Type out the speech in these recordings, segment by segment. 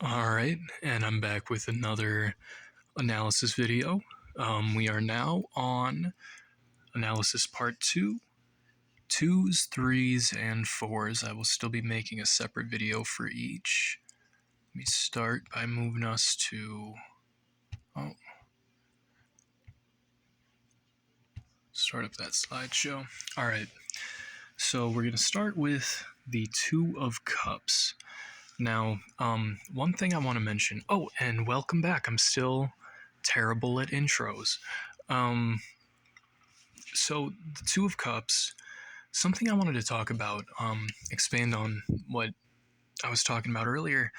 Alright, and I'm back with another analysis video. We are now on analysis part 2, 2s, 3s, and 4s. I will still be making a separate video for each. Let me start by moving us to... start up that slideshow. Alright, so we're going to start with the Two of Cups. Now, one thing I want to mention... Oh, and welcome back. I'm still terrible at intros. So, the Two of Cups, something I wanted to talk about, expand on what I was talking about earlier.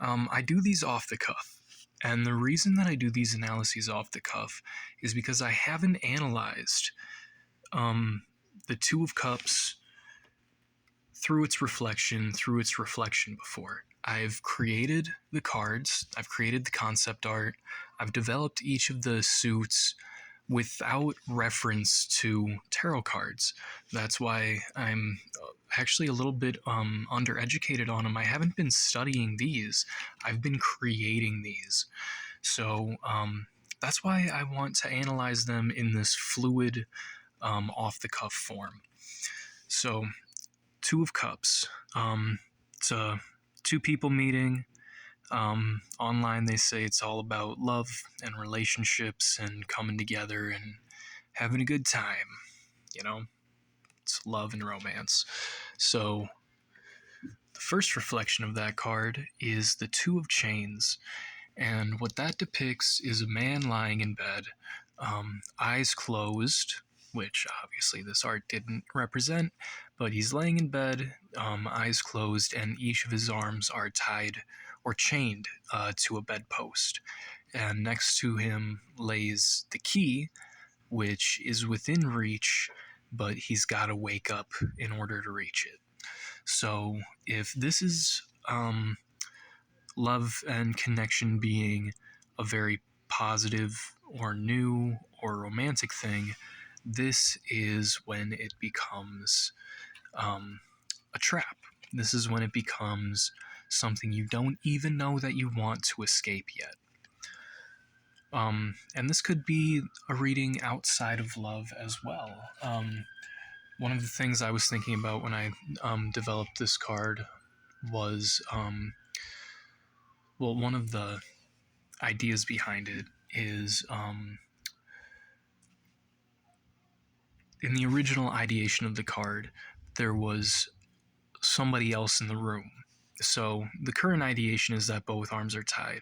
I do these off the cuff. And the reason that I do these analyses off the cuff is because I haven't analyzed the Two of Cups through its reflection before. I've created the cards, I've created the concept art, I've developed each of the suits without reference to tarot cards. That's why I'm actually a little bit undereducated on them. I haven't been studying these, I've been creating these. So that's why I want to analyze them in this fluid, off-the-cuff form. So, Two of Cups. It's a two-people meeting. Online they say it's all about love and relationships and coming together and having a good time. You know, it's love and romance. So the first reflection of that card is the Two of Chains. And what that depicts is a man lying in bed, eyes closed, which obviously this art didn't represent, but he's laying in bed, eyes closed, and each of his arms are tied or chained to a bedpost. And next to him lays the key, which is within reach, but he's got to wake up in order to reach it. So if this is love and connection being a very positive or new or romantic thing, this is when it becomes a trap. This is when it becomes something you don't even know that you want to escape yet. And this could be a reading outside of love as well. One of the things I was thinking about when I developed this card was, one of the ideas behind it is, in the original ideation of the card, there was somebody else in the room. So the current ideation is that both arms are tied,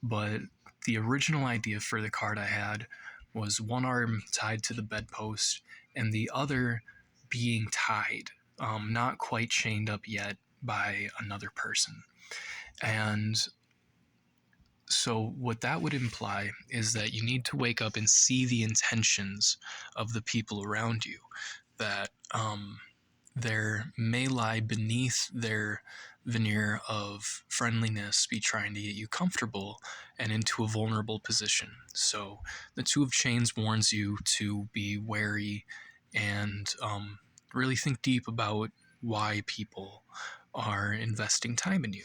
but the original idea for the card I had was one arm tied to the bedpost and the other being tied, not quite chained up yet, by another person. And so what that would imply is that you need to wake up and see the intentions of the people around you, that there may lie beneath their veneer of friendliness be trying to get you comfortable and into a vulnerable position. So the Two of Chains warns you to be wary and really think deep about why people are investing time in you.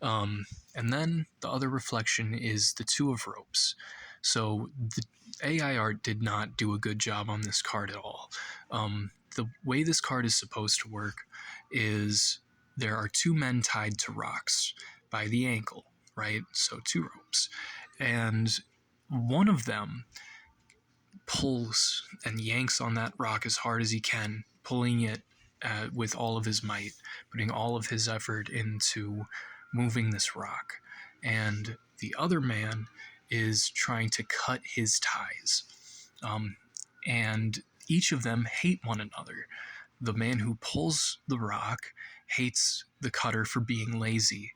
And then the other reflection is the Two of Ropes. So the AI art did not do a good job on this card at all. The way this card is supposed to work is there are two men tied to rocks by the ankle, right? So two ropes. And one of them pulls and yanks on that rock as hard as he can, pulling it with all of his might, putting all of his effort into moving this rock. And the other man is trying to cut his ties. And each of them hate one another. The man who pulls the rock hates the cutter for being lazy.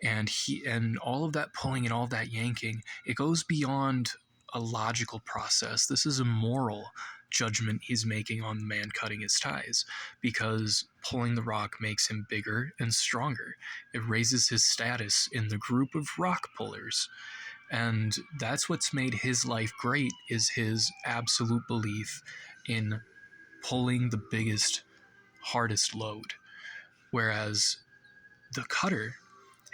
And all of that pulling and all that yanking, it goes beyond a logical process. This is a moral judgment he's making on the man cutting his ties, because pulling the rock makes him bigger and stronger. It raises his status in the group of rock pullers. And that's what's made his life great, is his absolute belief in pulling the biggest, hardest load. Whereas the cutter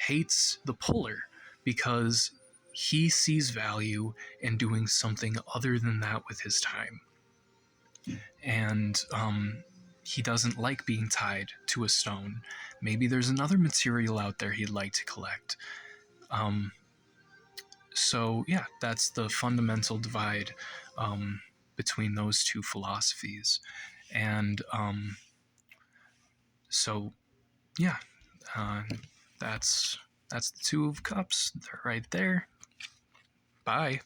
hates the puller because he sees value in doing something other than that with his time. And he doesn't like being tied to a stone. Maybe there's another material out there he'd like to collect. So, yeah, that's the fundamental divide between those two philosophies. And so, yeah, uh, that's the Two of Cups. They're right there. Bye.